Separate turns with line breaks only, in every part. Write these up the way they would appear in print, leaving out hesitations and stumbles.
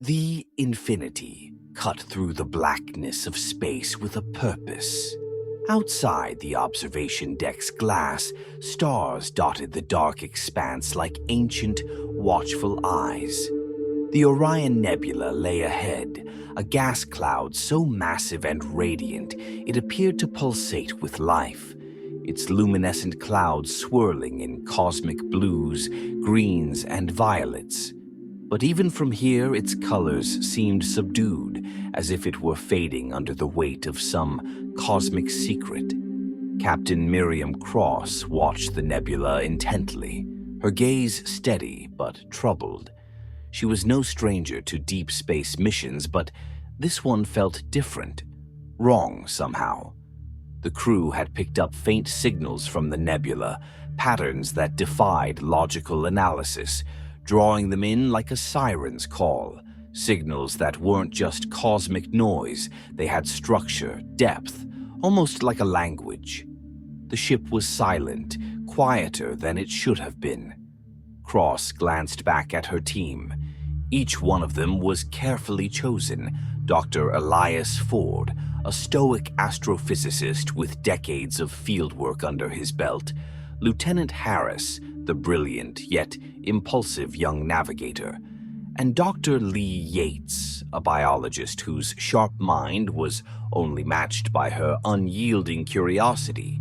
The infinity cut through the blackness of space with a purpose. Outside the observation deck's glass, stars dotted the dark expanse like ancient, watchful eyes. The Orion Nebula lay ahead, a gas cloud so massive and radiant it appeared to pulsate with life, its luminescent clouds swirling in cosmic blues, greens, and violets. But even from here, its colors seemed subdued, as if it were fading under the weight of some cosmic secret. Captain Miriam Cross watched the nebula intently, her gaze steady but troubled. She was no stranger to deep space missions, but this one felt different, wrong somehow. The crew had picked up faint signals from the nebula, patterns that defied logical analysis, drawing them in like a siren's call, signals that weren't just cosmic noise, they had structure, depth, almost like a language. The ship was silent, quieter than it should have been. Cross glanced back at her team. Each one of them was carefully chosen. Dr. Elias Ford, a stoic astrophysicist with decades of fieldwork under his belt, Lieutenant Harris, the brilliant yet impulsive young navigator, and Dr. Lee Yates, a biologist whose sharp mind was only matched by her unyielding curiosity.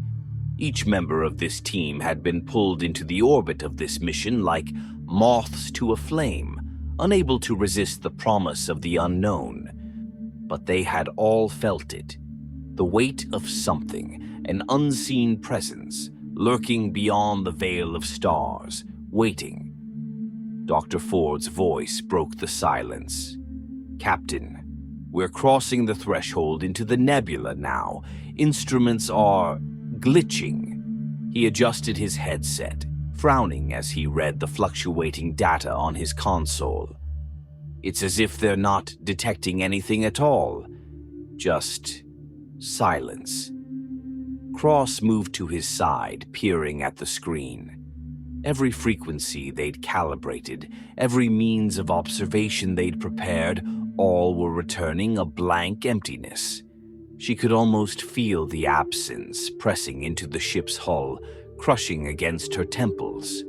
Each member of this team had been pulled into the orbit of this mission like moths to a flame, unable to resist the promise of the unknown. But they had all felt it, the weight of something, an unseen presence, lurking beyond the veil of stars, waiting. Dr. Ford's voice broke the silence. "Captain, we're crossing the threshold into the nebula now. Instruments are glitching." He adjusted his headset, frowning as he read the fluctuating data on his console. "It's as if they're not detecting anything at all. Just silence." Cross moved to his side, peering at the screen. Every frequency they'd calibrated, every means of observation they'd prepared, all were returning a blank emptiness. She could almost feel the absence pressing into the ship's hull, crushing against her temples.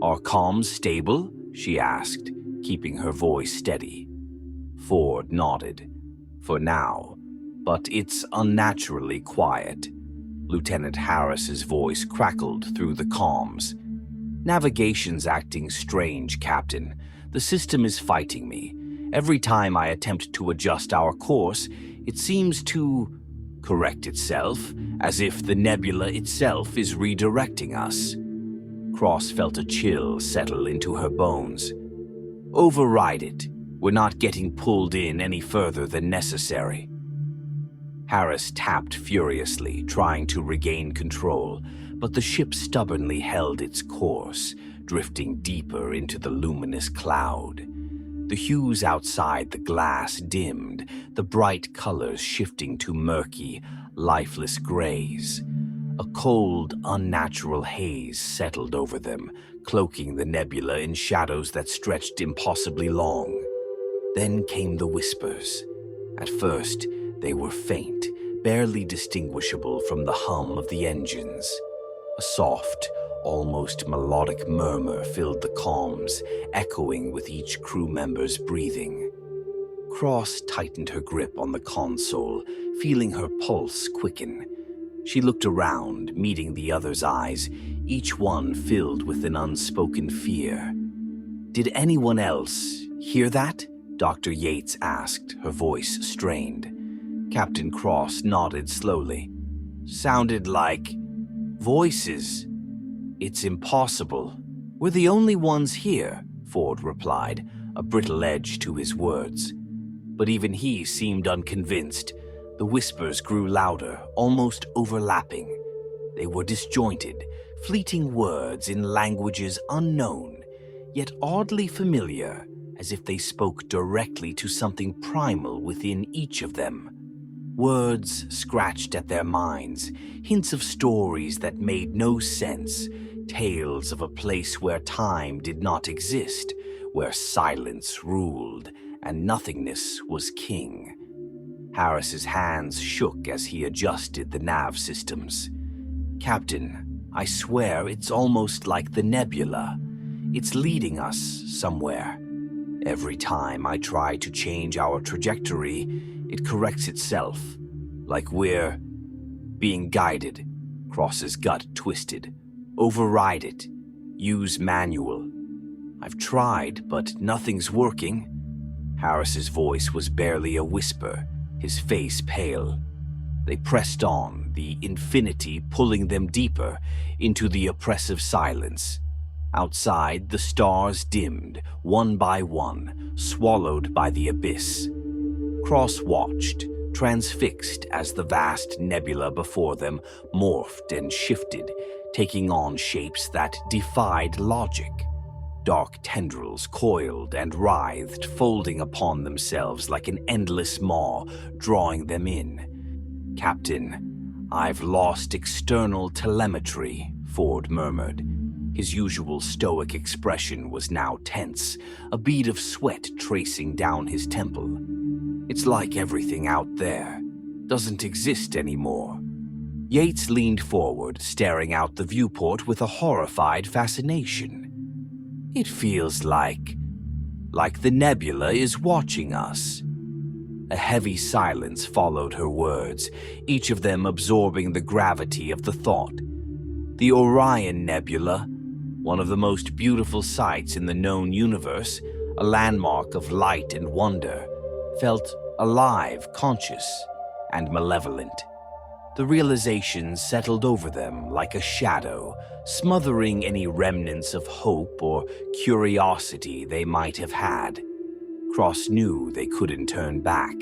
"Are comms stable?" she asked, keeping her voice steady. Ford nodded. "For now, but it's unnaturally quiet." Lieutenant Harris's voice crackled through the comms. "Navigation's acting strange, Captain. The system is fighting me. Every time I attempt to adjust our course, it seems to correct itself, as if the nebula itself is redirecting us." Cross felt a chill settle into her bones. "Override it. We're not getting pulled in any further than necessary." Harris tapped furiously, trying to regain control, but the ship stubbornly held its course, drifting deeper into the luminous cloud. The hues outside the glass dimmed, the bright colors shifting to murky, lifeless grays. A cold, unnatural haze settled over them, cloaking the nebula in shadows that stretched impossibly long. Then came the whispers. At first, they were faint, barely distinguishable from the hum of the engines. A soft, almost melodic murmur filled the comms, echoing with each crew member's breathing. Cross tightened her grip on the console, feeling her pulse quicken. She looked around, meeting the others' eyes, each one filled with an unspoken fear. "Did anyone else hear that?" Dr. Yates asked, her voice strained. Captain Cross nodded slowly. "Sounded like voices. It's impossible. We're the only ones here," Ford replied, a brittle edge to his words. But even he seemed unconvinced. The whispers grew louder, almost overlapping. They were disjointed, fleeting words in languages unknown, yet oddly familiar, as if they spoke directly to something primal within each of them. Words scratched at their minds, hints of stories that made no sense, tales of a place where time did not exist, where silence ruled, and nothingness was king. Harris's hands shook as he adjusted the nav systems. "Captain, I swear it's almost like the nebula. It's leading us somewhere. Every time I try to change our trajectory, it corrects itself, like we're being guided." Cross's gut twisted. "Override it. Use manual." "I've tried, but nothing's working." Harris's voice was barely a whisper, his face pale. They pressed on, the infinity pulling them deeper into the oppressive silence. Outside, the stars dimmed, one by one, swallowed by the abyss. Cross watched, transfixed as the vast nebula before them morphed and shifted, taking on shapes that defied logic. Dark tendrils coiled and writhed, folding upon themselves like an endless maw, drawing them in. "Captain, I've lost external telemetry," Ford murmured. His usual stoic expression was now tense, a bead of sweat tracing down his temple. "It's like everything out there doesn't exist anymore." Yates leaned forward, staring out the viewport with a horrified fascination. "It feels like the nebula is watching us." A heavy silence followed her words, each of them absorbing the gravity of the thought. The Orion Nebula, one of the most beautiful sights in the known universe, a landmark of light and wonder, felt alive, conscious, and malevolent. The realization settled over them like a shadow, smothering any remnants of hope or curiosity they might have had. Cross knew they couldn't turn back.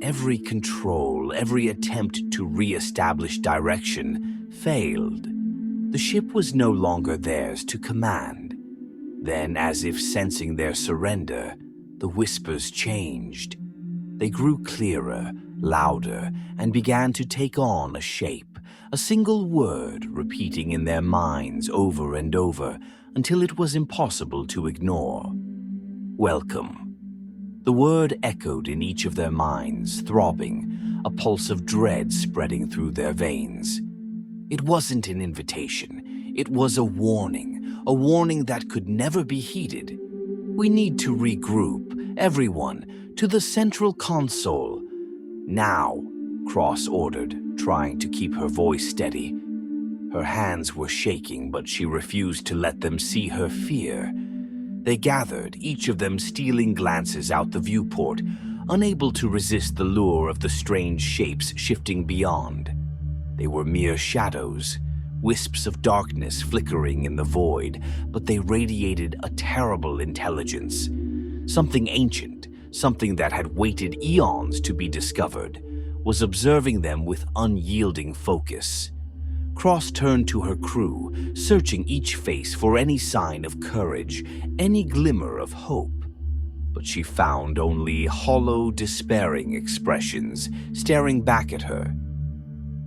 Every control, every attempt to re-establish direction failed. The ship was no longer theirs to command. Then, as if sensing their surrender, the whispers changed. They grew clearer, louder, and began to take on a shape, a single word repeating in their minds over and over until it was impossible to ignore. "Welcome." The word echoed in each of their minds, throbbing, a pulse of dread spreading through their veins. It wasn't an invitation, it was a warning that could never be heeded. "We need to regroup, everyone, to the central console. Now," Cross ordered, trying to keep her voice steady. Her hands were shaking, but she refused to let them see her fear. They gathered, each of them stealing glances out the viewport, unable to resist the lure of the strange shapes shifting beyond. They were mere shadows, wisps of darkness flickering in the void, but they radiated a terrible intelligence. Something ancient, something that had waited eons to be discovered, was observing them with unyielding focus. Cross turned to her crew, searching each face for any sign of courage, any glimmer of hope. But she found only hollow, despairing expressions staring back at her.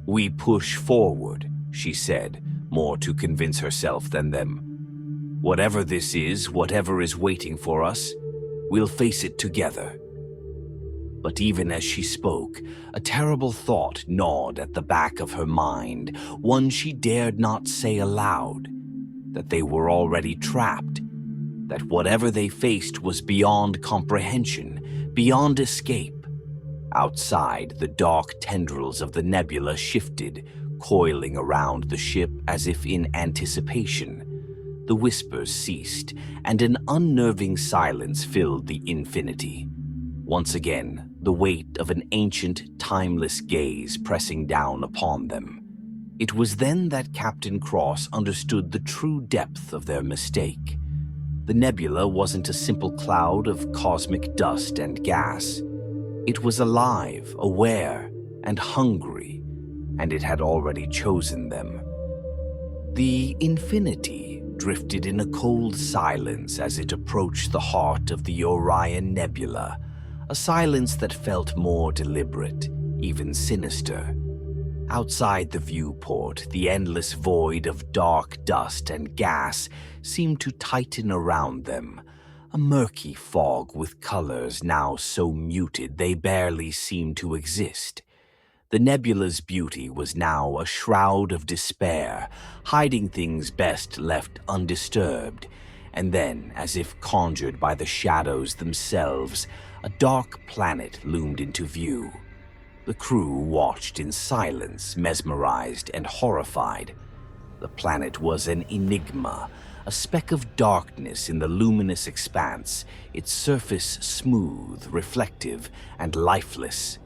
"We push forward," she said, more to convince herself than them. "Whatever this is, whatever is waiting for us, we'll face it together." But even as she spoke, a terrible thought gnawed at the back of her mind, one she dared not say aloud, that they were already trapped, that whatever they faced was beyond comprehension, beyond escape. Outside, the dark tendrils of the nebula shifted, coiling around the ship as if in anticipation. The whispers ceased, and an unnerving silence filled the infinity. Once again, the weight of an ancient, timeless gaze pressing down upon them. It was then that Captain Cross understood the true depth of their mistake. The nebula wasn't a simple cloud of cosmic dust and gas. It was alive, aware, and hungry, and it had already chosen them. The infinity drifted in a cold silence as it approached the heart of the Orion Nebula, a silence that felt more deliberate, even sinister. Outside the viewport, the endless void of dark dust and gas seemed to tighten around them, A murky fog with colors now so muted they barely seemed to exist. The nebula's beauty was now a shroud of despair, hiding things best left undisturbed. And then, as if conjured by the shadows themselves, a dark planet loomed into view. The crew watched in silence, mesmerized and horrified. The planet was an enigma, a speck of darkness in the luminous expanse, its surface smooth, reflective, and lifeless.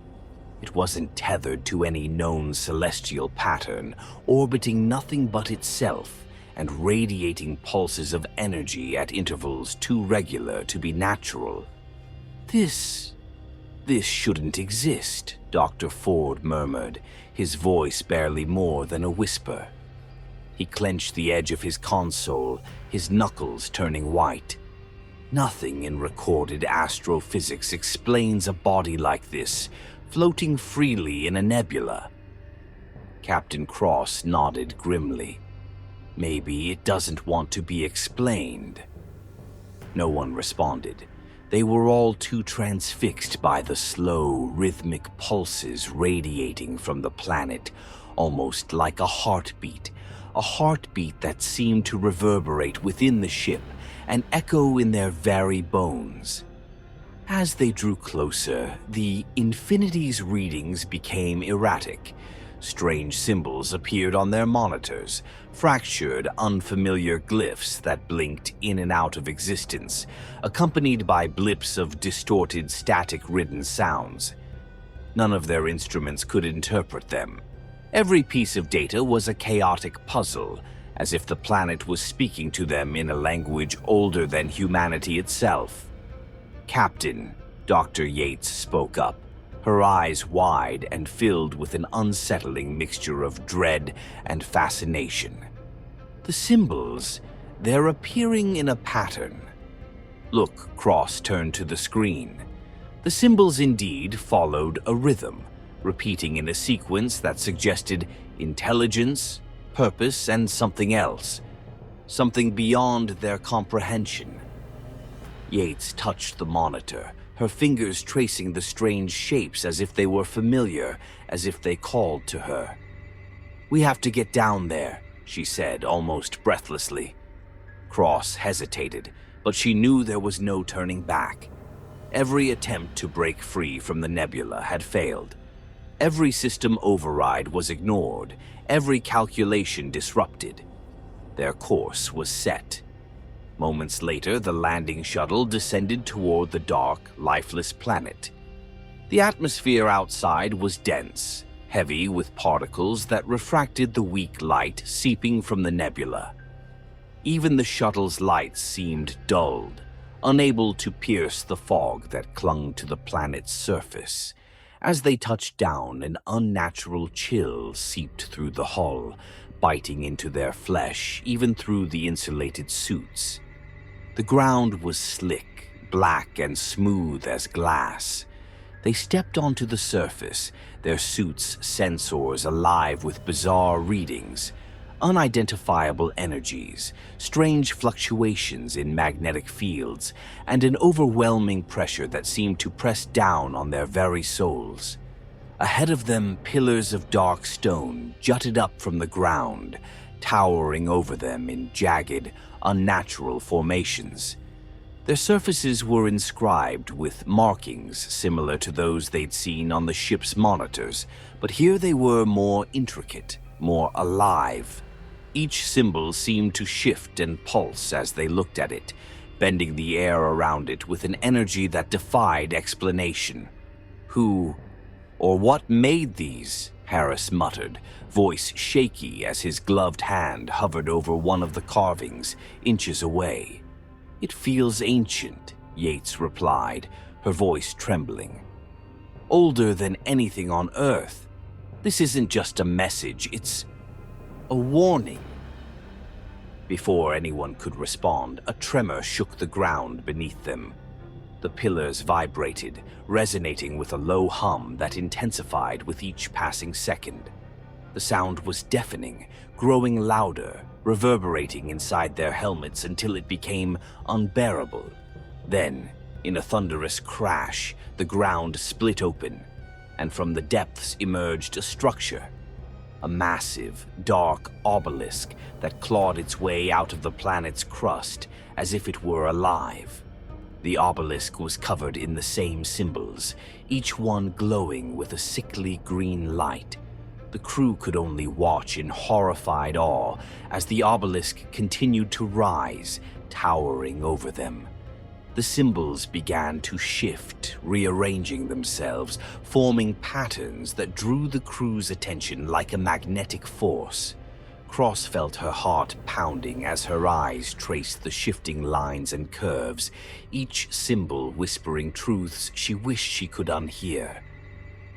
It wasn't tethered to any known celestial pattern, orbiting nothing but itself, and radiating pulses of energy at intervals too regular to be natural. This shouldn't exist, Dr. Ford murmured, his voice barely more than a whisper. He clenched the edge of his console, his knuckles turning white. Nothing in recorded astrophysics explains a body like this, floating freely in a nebula. Captain Cross nodded grimly. Maybe it doesn't want to be explained. No one responded. They were all too transfixed by the slow, rhythmic pulses radiating from the planet, almost like a heartbeat that seemed to reverberate within the ship and echo in their very bones. As they drew closer, the Infinity's readings became erratic. Strange symbols appeared on their monitors, fractured, unfamiliar glyphs that blinked in and out of existence, accompanied by blips of distorted, static-ridden sounds. None of their instruments could interpret them. Every piece of data was a chaotic puzzle, as if the planet was speaking to them in a language older than humanity itself. "Captain," Dr. Yates spoke up, her eyes wide and filled with an unsettling mixture of dread and fascination. "The symbols, they're appearing in a pattern." Look, Cross turned to the screen. The symbols indeed followed a rhythm, repeating in a sequence that suggested intelligence, purpose, and something else. Something beyond their comprehension. Yates touched the monitor, her fingers tracing the strange shapes as if they were familiar, as if they called to her. "We have to get down there," she said, almost breathlessly. Cross hesitated, but she knew there was no turning back. Every attempt to break free from the nebula had failed. Every system override was ignored, every calculation disrupted. Their course was set. Moments later, the landing shuttle descended toward the dark, lifeless planet. The atmosphere outside was dense, heavy with particles that refracted the weak light seeping from the nebula. Even the shuttle's lights seemed dulled, unable to pierce the fog that clung to the planet's surface. As they touched down, an unnatural chill seeped through the hull, biting into their flesh, even through the insulated suits. The ground was slick, black, and smooth as glass. They stepped onto the surface, their suits' sensors alive with bizarre readings, unidentifiable energies, strange fluctuations in magnetic fields, and an overwhelming pressure that seemed to press down on their very souls. Ahead of them, pillars of dark stone jutted up from the ground, towering over them in jagged, unnatural formations. Their surfaces were inscribed with markings similar to those they'd seen on the ship's monitors, but here they were more intricate, more alive. Each symbol seemed to shift and pulse as they looked at it, bending the air around it with an energy that defied explanation. "Who or what made these?" Harris muttered, voice shaky as his gloved hand hovered over one of the carvings, inches away. "It feels ancient," Yates replied, her voice trembling. "Older than anything on Earth. This isn't just a message, it's a warning." Before anyone could respond, a tremor shook the ground beneath them. The pillars vibrated, resonating with a low hum that intensified with each passing second. The sound was deafening, growing louder, reverberating inside their helmets until it became unbearable. Then, in a thunderous crash, the ground split open, and from the depths emerged a structure. A massive, dark obelisk that clawed its way out of the planet's crust as if it were alive. The obelisk was covered in the same symbols, each one glowing with a sickly green light. The crew could only watch in horrified awe as the obelisk continued to rise, towering over them. The symbols began to shift, rearranging themselves, forming patterns that drew the crew's attention like a magnetic force. Cross felt her heart pounding as her eyes traced the shifting lines and curves, each symbol whispering truths she wished she could unhear.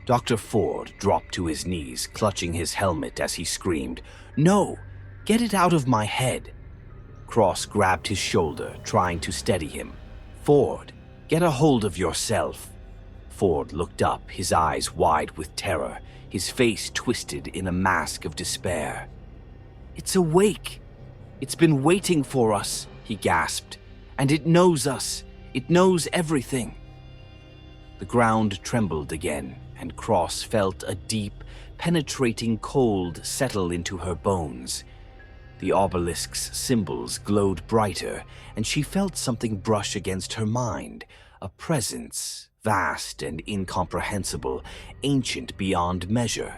Dr. Ford dropped to his knees, clutching his helmet as he screamed, "No! Get it out of my head!" Cross grabbed his shoulder, trying to steady him. "Ford, get a hold of yourself." Ford looked up, his eyes wide with terror, his face twisted in a mask of despair. "It's awake. It's been waiting for us," he gasped. "And it knows us. It knows everything." The ground trembled again, and Cross felt a deep, penetrating cold settle into her bones. The obelisk's symbols glowed brighter, and she felt something brush against her mind, a presence, vast and incomprehensible, ancient beyond measure.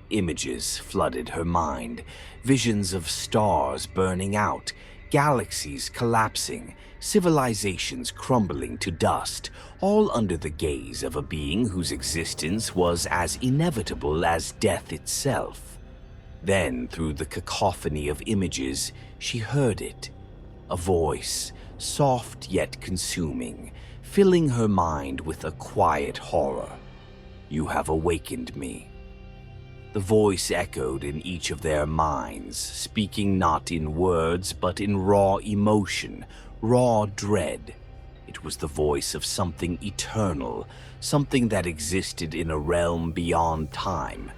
Images flooded her mind, visions of stars burning out, galaxies collapsing, civilizations crumbling to dust, all under the gaze of a being whose existence was as inevitable as death itself. Then, through the cacophony of images, she heard it. A voice, soft yet consuming, filling her mind with a quiet horror. "You have awakened me." The voice echoed in each of their minds, speaking not in words but in raw emotion, raw dread. It was the voice of something eternal, something that existed in a realm beyond time.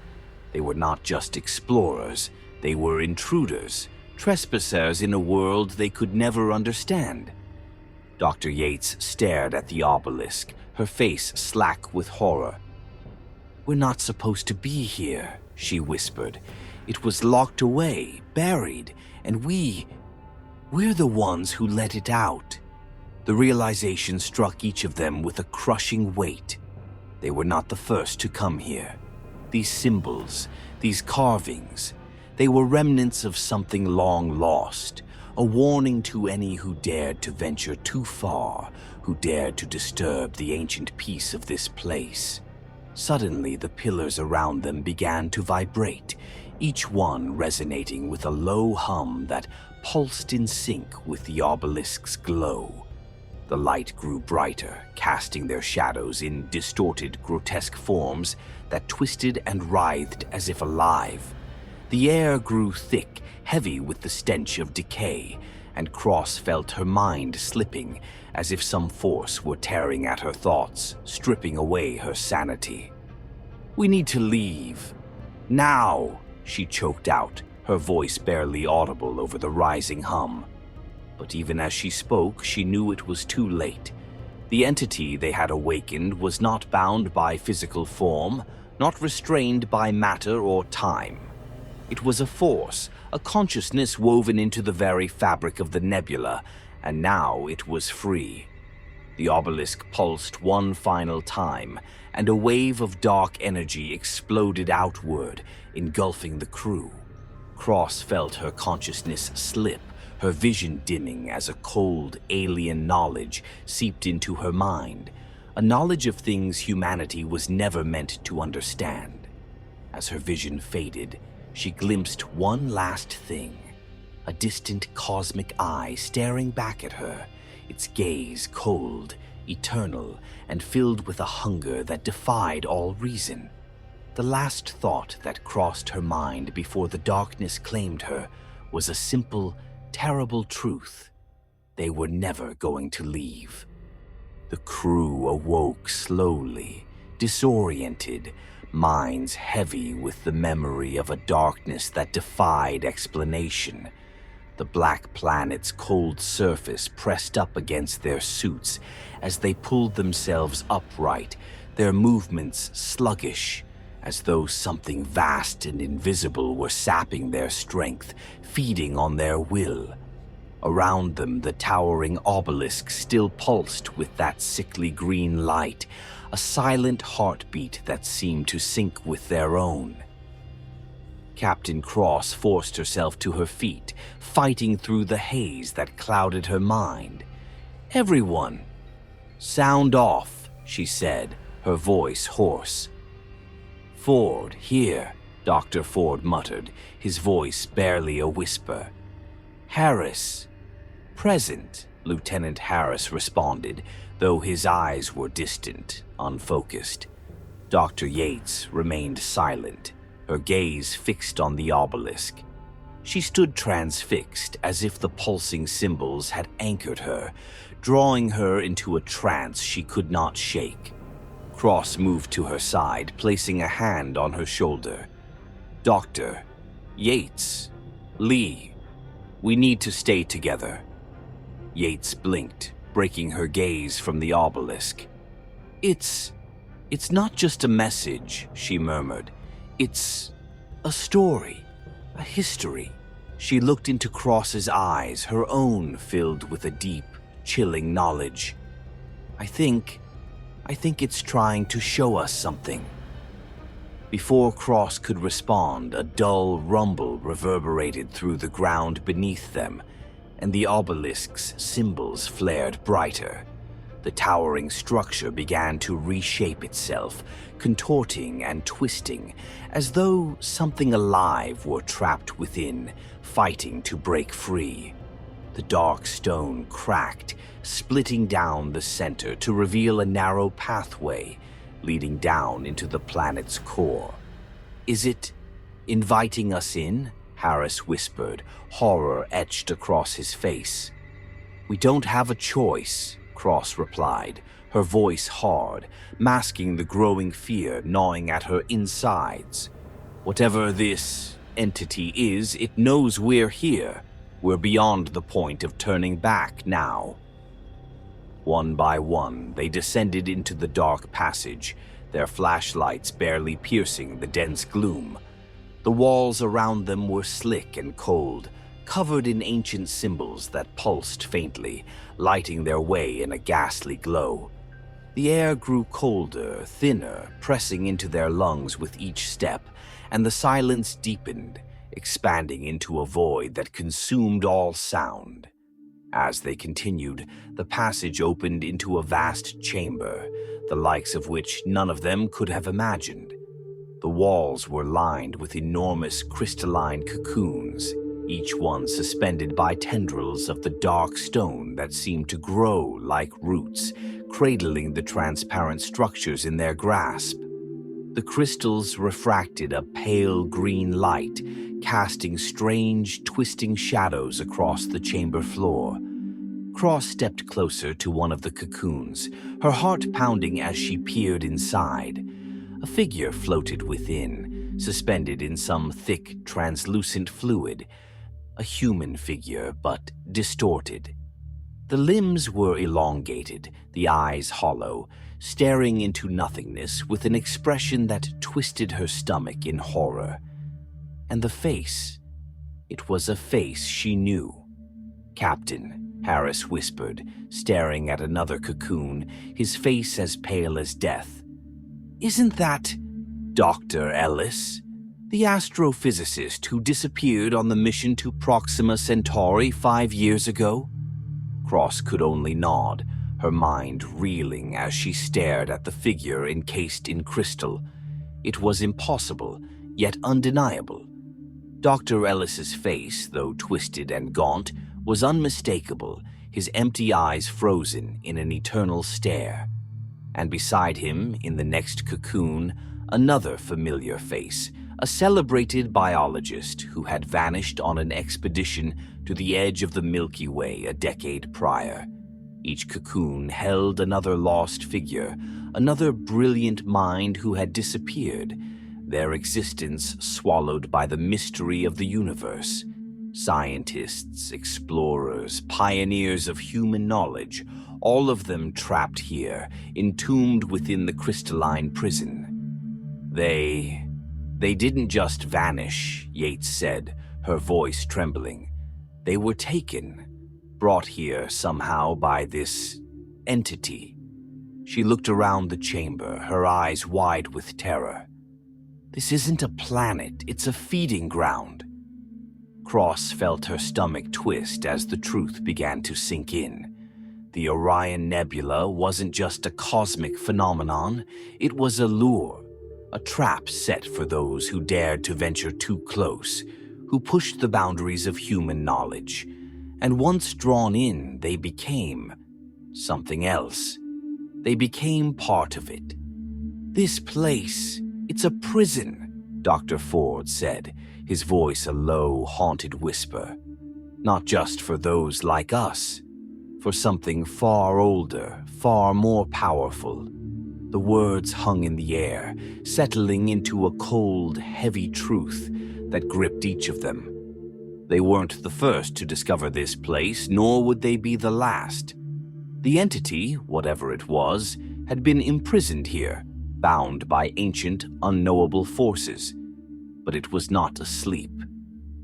They were not just explorers, they were intruders, trespassers in a world they could never understand. Dr. Yates stared at the obelisk, her face slack with horror. "We're not supposed to be here," she whispered. "It was locked away, buried, and we're the ones who let it out." The realization struck each of them with a crushing weight. They were not the first to come here. These symbols, these carvings, they were remnants of something long lost, a warning to any who dared to venture too far, who dared to disturb the ancient peace of this place. Suddenly, the pillars around them began to vibrate, each one resonating with a low hum that pulsed in sync with the obelisk's glow. The light grew brighter, casting their shadows in distorted, grotesque forms that twisted and writhed as if alive. The air grew thick, heavy with the stench of decay, and Cross felt her mind slipping, as if some force were tearing at her thoughts, stripping away her sanity. "We need to leave. Now," she choked out, her voice barely audible over the rising hum. But even as she spoke, she knew it was too late. The entity they had awakened was not bound by physical form, not restrained by matter or time. It was a force, a consciousness woven into the very fabric of the nebula, and now it was free. The obelisk pulsed one final time, and a wave of dark energy exploded outward, engulfing the crew. Cross felt her consciousness slip, her vision dimming as a cold, alien knowledge seeped into her mind, a knowledge of things humanity was never meant to understand. As her vision faded, she glimpsed one last thing, a distant cosmic eye staring back at her, its gaze cold, eternal, and filled with a hunger that defied all reason. The last thought that crossed her mind before the darkness claimed her was a simple, terrible truth. They were never going to leave. The crew awoke slowly, disoriented, minds heavy with the memory of a darkness that defied explanation. the black planet's cold surface pressed up against their suits as they pulled themselves upright, their movements sluggish, as though something vast and invisible were sapping their strength, feeding on their will. Around them, the towering obelisk still pulsed with that sickly green light, a silent heartbeat that seemed to sync with their own. Captain Cross forced herself to her feet, fighting through the haze that clouded her mind. "Everyone, sound off," she said, her voice hoarse. "Ford, here," Dr. Ford muttered, his voice barely a whisper. "Harris." "Present," Lieutenant Harris responded, though his eyes were distant, unfocused. Dr. Yates remained silent, her gaze fixed on the obelisk. She stood transfixed, as if the pulsing symbols had anchored her, drawing her into a trance she could not shake. Cross moved to her side, placing a hand on her shoulder. "Doctor, Yates, Lee, we need to stay together." Yates blinked, breaking her gaze from the obelisk. It's not just a message," she murmured. "It's a story, a history." She looked into Cross's eyes, her own filled with a deep, chilling knowledge. I think it's trying to show us something." Before Cross could respond, a dull rumble reverberated through the ground beneath them, and the obelisk's symbols flared brighter. The towering structure began to reshape itself, contorting and twisting, as though something alive were trapped within, fighting to break free. The dark stone cracked, splitting down the center to reveal a narrow pathway leading down into the planet's core. "Is it inviting us in?" Harris whispered, horror etched across his face. "We don't have a choice," Cross replied, her voice hard, masking the growing fear gnawing at her insides. "Whatever this entity is, it knows we're here. We're beyond the point of turning back now." One by one, they descended into the dark passage, their flashlights barely piercing the dense gloom. The walls around them were slick and cold, covered in ancient symbols that pulsed faintly, lighting their way in a ghastly glow. The air grew colder, thinner, pressing into their lungs with each step, and the silence deepened, expanding into a void that consumed all sound. As they continued, the passage opened into a vast chamber, the likes of which none of them could have imagined. The walls were lined with enormous crystalline cocoons, each one suspended by tendrils of the dark stone that seemed to grow like roots, cradling the transparent structures in their grasp. The crystals refracted a pale green light, casting strange, twisting shadows across the chamber floor. Cross stepped closer to one of the cocoons, her heart pounding as she peered inside. A figure floated within, suspended in some thick, translucent fluid. A human figure, but distorted. The limbs were elongated, the eyes hollow, staring into nothingness with an expression that twisted her stomach in horror. And the face, it was a face she knew. "Captain," Harris whispered, staring at another cocoon, his face as pale as death. "Isn't that Dr. Ellis, the astrophysicist who disappeared on the mission to Proxima Centauri 5 years ago?" Cross could only nod, her mind reeling as she stared at the figure encased in crystal. It was impossible, yet undeniable. Dr. Ellis's face, though twisted and gaunt, was unmistakable, his empty eyes frozen in an eternal stare. And beside him, in the next cocoon, another familiar face, a celebrated biologist who had vanished on an expedition to the edge of the Milky Way a decade prior. Each cocoon held another lost figure, another brilliant mind who had disappeared, their existence swallowed by the mystery of the universe. Scientists, explorers, pioneers of human knowledge, all of them trapped here, entombed within the crystalline prison. They didn't just vanish, Yates said, her voice trembling. They were taken, brought here somehow by this entity. She looked around the chamber, her eyes wide with terror. This isn't a planet, it's a feeding ground. Cross felt her stomach twist as the truth began to sink in. The Orion Nebula wasn't just a cosmic phenomenon, it was a lure, a trap set for those who dared to venture too close, who pushed the boundaries of human knowledge. And once drawn in, they became something else. They became part of it. This place, it's a prison, Dr. Ford said, his voice a low, haunted whisper. Not just for those like us, for something far older, far more powerful. The words hung in the air, settling into a cold, heavy truth that gripped each of them. They weren't the first to discover this place, nor would they be the last. The entity, whatever it was, had been imprisoned here, bound by ancient, unknowable forces. But it was not asleep.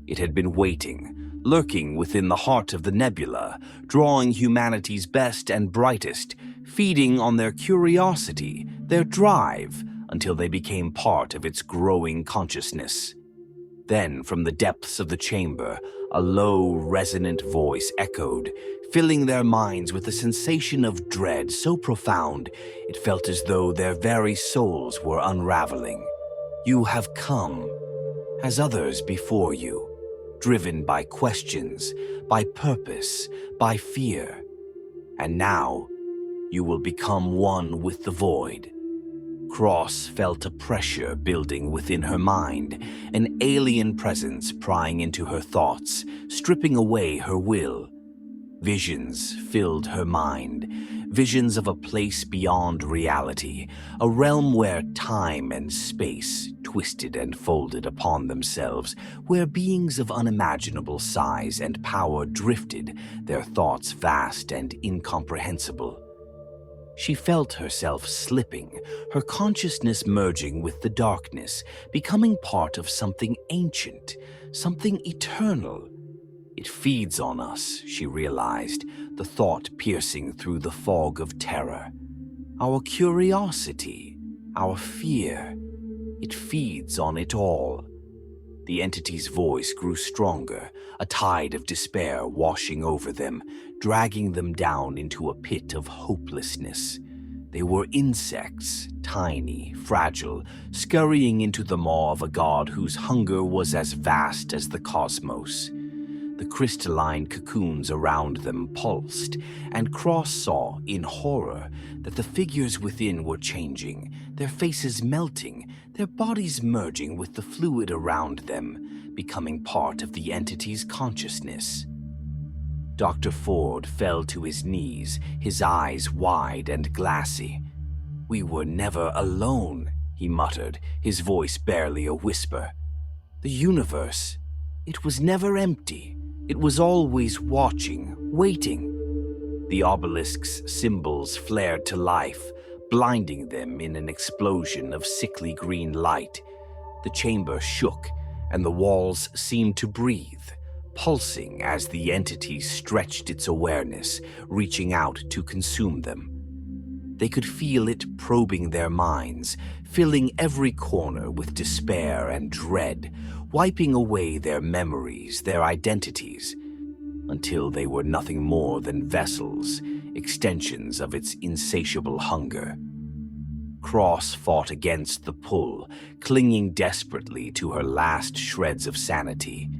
It had been waiting, lurking within the heart of the nebula, drawing humanity's best and brightest, feeding on their curiosity, their drive, until they became part of its growing consciousness. Then, from the depths of the chamber, a low, resonant voice echoed, filling their minds with a sensation of dread so profound it felt as though their very souls were unraveling. You have come, as others before you, driven by questions, by purpose, by fear. And now, you will become one with the void. Cross felt a pressure building within her mind, an alien presence prying into her thoughts, stripping away her will. Visions filled her mind, visions of a place beyond reality, a realm where time and space twisted and folded upon themselves, where beings of unimaginable size and power drifted, their thoughts vast and incomprehensible. She felt herself slipping, her consciousness merging with the darkness, becoming part of something ancient, something eternal. It feeds on us, she realized, the thought piercing through the fog of terror. Our curiosity, our fear, it feeds on it all. The entity's voice grew stronger, a tide of despair washing over them, dragging them down into a pit of hopelessness. They were insects, tiny, fragile, scurrying into the maw of a god whose hunger was as vast as the cosmos. The crystalline cocoons around them pulsed, and Cross saw, in horror, that the figures within were changing, their faces melting, their bodies merging with the fluid around them, becoming part of the entity's consciousness. Dr. Ford fell to his knees, his eyes wide and glassy. "We were never alone," he muttered, his voice barely a whisper. "The universe, it was never empty. It was always watching, waiting." The obelisk's symbols flared to life, blinding them in an explosion of sickly green light. The chamber shook, and the walls seemed to breathe, pulsing as the entity stretched its awareness, reaching out to consume them. They could feel it probing their minds, filling every corner with despair and dread, wiping away their memories, their identities, until they were nothing more than vessels, extensions of its insatiable hunger. Cross fought against the pull, clinging desperately to her last shreds of sanity.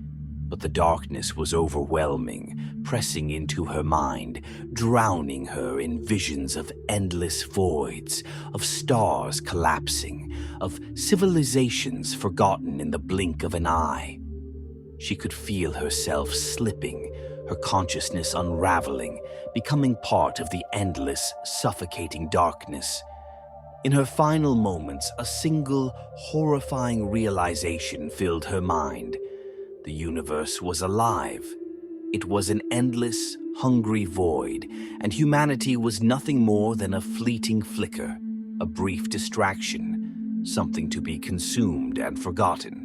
But the darkness was overwhelming, pressing into her mind, drowning her in visions of endless voids, of stars collapsing, of civilizations forgotten in the blink of an eye. She could feel herself slipping, her consciousness unraveling, becoming part of the endless, suffocating darkness. In her final moments, a single, horrifying realization filled her mind. The universe was alive. It was an endless, hungry void, and humanity was nothing more than a fleeting flicker, a brief distraction, something to be consumed and forgotten.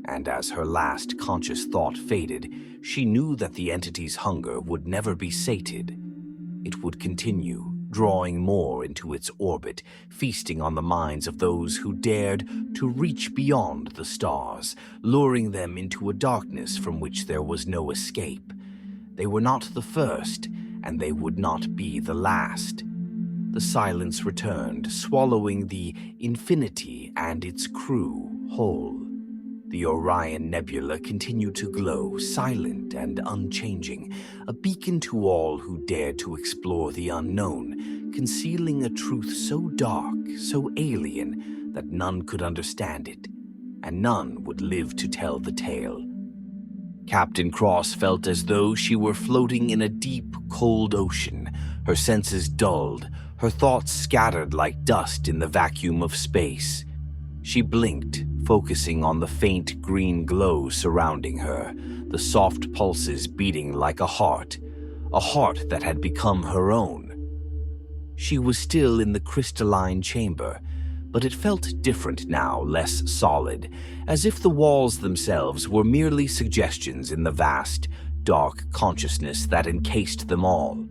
And as her last conscious thought faded, she knew that the entity's hunger would never be sated. It would continue, drawing more into its orbit, feasting on the minds of those who dared to reach beyond the stars, luring them into a darkness from which there was no escape. They were not the first, and they would not be the last. The silence returned, swallowing the infinity and its crew whole. The Orion Nebula continued to glow, silent and unchanging, a beacon to all who dared to explore the unknown, concealing a truth so dark, so alien, that none could understand it, and none would live to tell the tale. Captain Cross felt as though she were floating in a deep, cold ocean, her senses dulled, her thoughts scattered like dust in the vacuum of space. She blinked, focusing on the faint green glow surrounding her, the soft pulses beating like a heart that had become her own. She was still in the crystalline chamber, but it felt different now, less solid, as if the walls themselves were merely suggestions in the vast, dark consciousness that encased them all.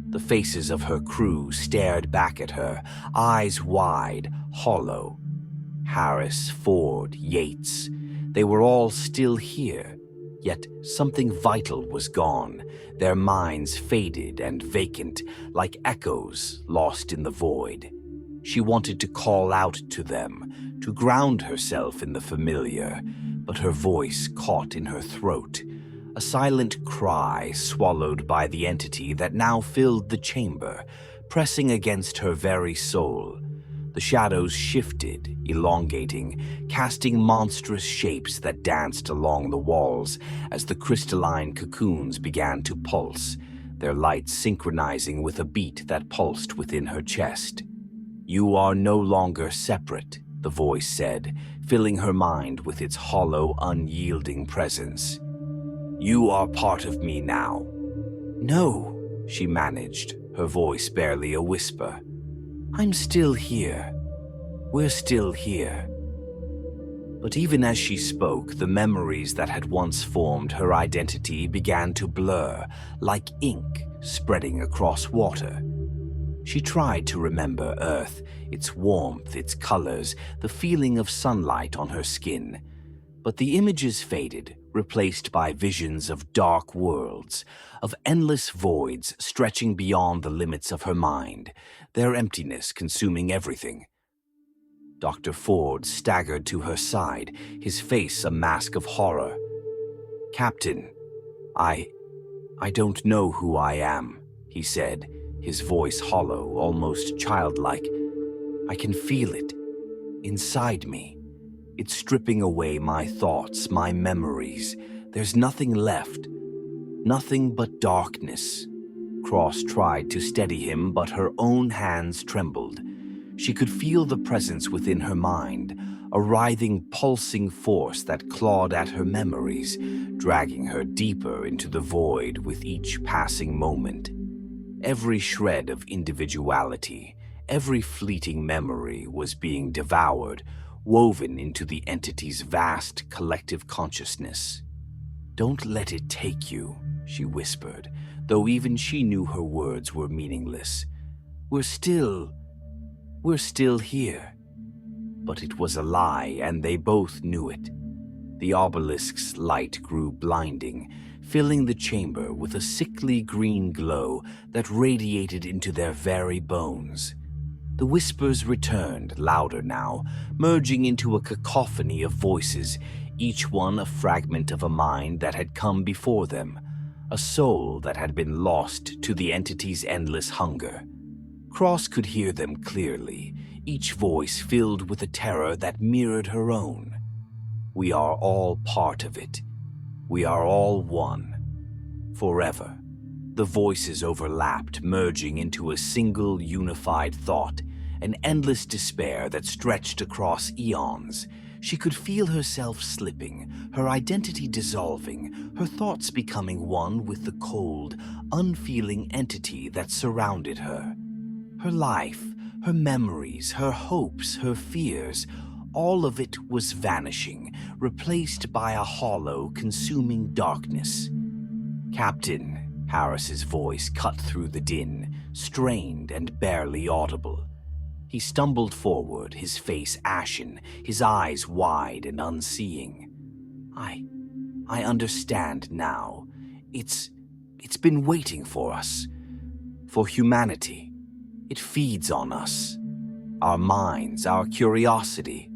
The faces of her crew stared back at her, eyes wide, hollow. Harris, Ford, Yates, they were all still here, yet something vital was gone, their minds faded and vacant, like echoes lost in the void. She wanted to call out to them, to ground herself in the familiar, but her voice caught in her throat, a silent cry swallowed by the entity that now filled the chamber, pressing against her very soul. The shadows shifted, elongating, casting monstrous shapes that danced along the walls as the crystalline cocoons began to pulse, their light synchronizing with a beat that pulsed within her chest. "You are no longer separate," the voice said, filling her mind with its hollow, unyielding presence. "You are part of me now." "No," she managed, her voice barely a whisper. "I'm still here. We're still here." But even as she spoke, the memories that had once formed her identity began to blur, like ink spreading across water. She tried to remember Earth, its warmth, its colors, the feeling of sunlight on her skin. But the images faded, replaced by visions of dark worlds, of endless voids stretching beyond the limits of her mind, their emptiness consuming everything. Dr. Ford staggered to her side, his face a mask of horror. "Captain, I don't know who I am," he said, his voice hollow, almost childlike. "I can feel it, inside me. It's stripping away my thoughts, my memories. There's nothing left. Nothing but darkness." Cross tried to steady him, but her own hands trembled. She could feel the presence within her mind, a writhing, pulsing force that clawed at her memories, dragging her deeper into the void with each passing moment. Every shred of individuality, every fleeting memory was being devoured, woven into the entity's vast collective consciousness. "Don't let it take you," she whispered, though even she knew her words were meaningless. We're still here." But it was a lie, and they both knew it. The obelisk's light grew blinding, filling the chamber with a sickly green glow that radiated into their very bones. The whispers returned, louder now, merging into a cacophony of voices, each one a fragment of a mind that had come before them, a soul that had been lost to the entity's endless hunger. Cross could hear them clearly, each voice filled with a terror that mirrored her own. "We are all part of it. We are all one. Forever." The voices overlapped, merging into a single unified thought, an endless despair that stretched across eons. She could feel herself slipping, her identity dissolving, her thoughts becoming one with the cold, unfeeling entity that surrounded her. Her life, her memories, her hopes, her fears, all of it was vanishing, replaced by a hollow, consuming darkness. "Captain," Harris's voice cut through the din, strained and barely audible. He stumbled forward, his face ashen, his eyes wide and unseeing. I understand now. It's been waiting for us. For humanity. It feeds on us. Our minds, our curiosity.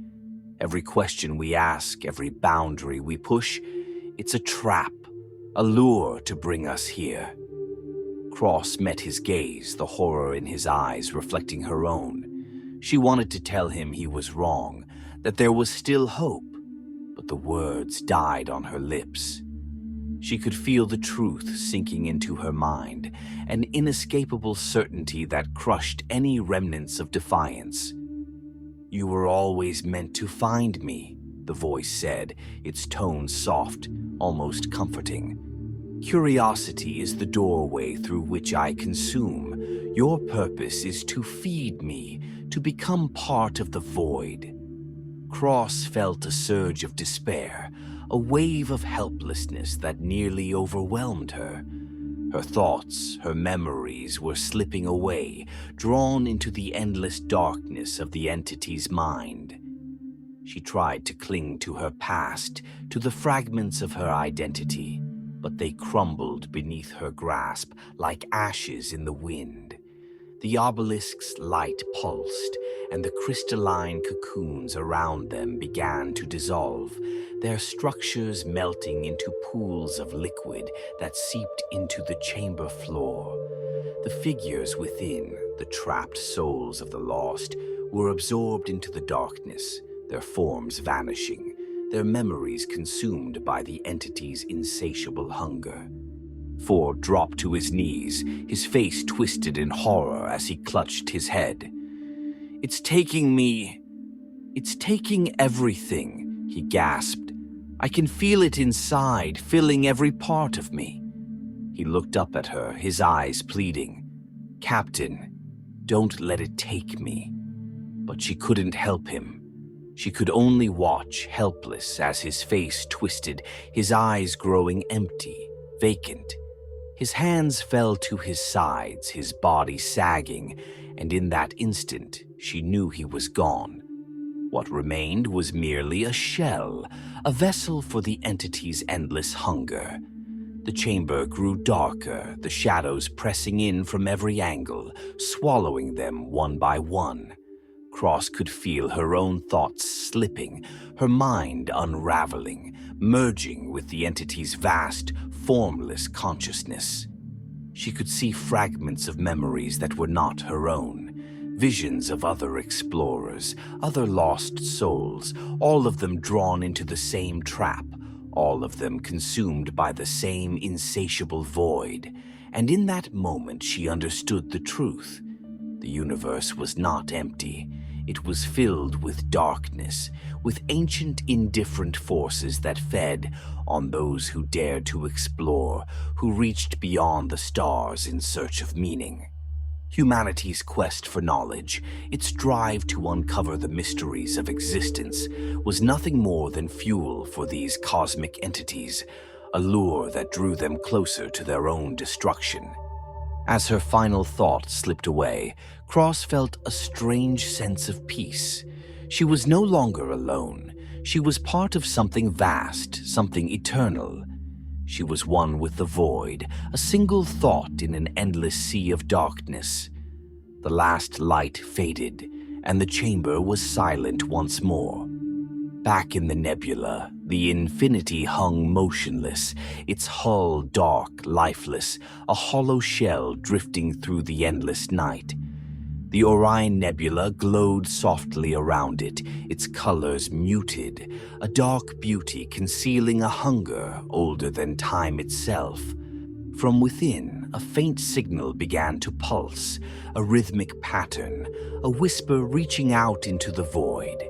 Every question we ask, every boundary we push, it's a trap, a lure to bring us here." Cross met his gaze, the horror in his eyes reflecting her own. She wanted to tell him he was wrong, that there was still hope, but the words died on her lips. She could feel the truth sinking into her mind, an inescapable certainty that crushed any remnants of defiance. "You were always meant to find me," the voice said, its tone soft, almost comforting. "Curiosity is the doorway through which I consume. Your purpose is to feed me, to become part of the void." Cross felt a surge of despair, a wave of helplessness that nearly overwhelmed her. Her thoughts, her memories were slipping away, drawn into the endless darkness of the entity's mind. She tried to cling to her past, to the fragments of her identity, but they crumbled beneath her grasp like ashes in the wind. The obelisk's light pulsed, and the crystalline cocoons around them began to dissolve, their structures melting into pools of liquid that seeped into the chamber floor. The figures within, the trapped souls of the lost, were absorbed into the darkness, their forms vanishing, their memories consumed by the entity's insatiable hunger. Ford dropped to his knees, his face twisted in horror as he clutched his head. It's taking everything," he gasped. "I can feel it inside, filling every part of me." He looked up at her, his eyes pleading. "Captain, don't let it take me." But she couldn't help him. She could only watch, helpless, as his face twisted, his eyes growing empty, vacant. His hands fell to his sides, his body sagging, and in that instant, she knew he was gone. What remained was merely a shell, a vessel for the entity's endless hunger. The chamber grew darker, the shadows pressing in from every angle, swallowing them one by one. Cross could feel her own thoughts slipping, her mind unraveling, merging with the entity's vast, formless consciousness. She could see fragments of memories that were not her own, visions of other explorers, other lost souls, all of them drawn into the same trap, all of them consumed by the same insatiable void. And in that moment she understood the truth. The universe was not empty. It was filled with darkness, with ancient indifferent forces that fed on those who dared to explore, who reached beyond the stars in search of meaning. Humanity's quest for knowledge, its drive to uncover the mysteries of existence, was nothing more than fuel for these cosmic entities, a lure that drew them closer to their own destruction. As her final thought slipped away, Cross felt a strange sense of peace. She was no longer alone. She was part of something vast, something eternal. She was one with the void, a single thought in an endless sea of darkness. The last light faded, and the chamber was silent once more. Back in the nebula, the infinity hung motionless, its hull dark, lifeless, a hollow shell drifting through the endless night. The Orion Nebula glowed softly around it, its colors muted, a dark beauty concealing a hunger older than time itself. From within, a faint signal began to pulse, a rhythmic pattern, a whisper reaching out into the void.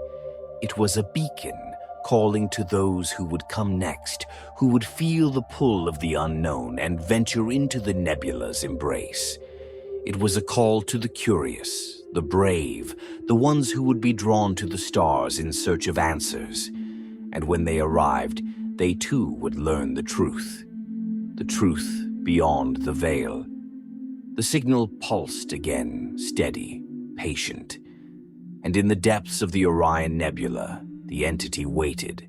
It was a beacon calling to those who would come next, who would feel the pull of the unknown and venture into the nebula's embrace. It was a call to the curious, the brave, the ones who would be drawn to the stars in search of answers. And when they arrived, they too would learn the truth beyond the veil. The signal pulsed again, steady, patient. And in the depths of the Orion Nebula, the entity waited,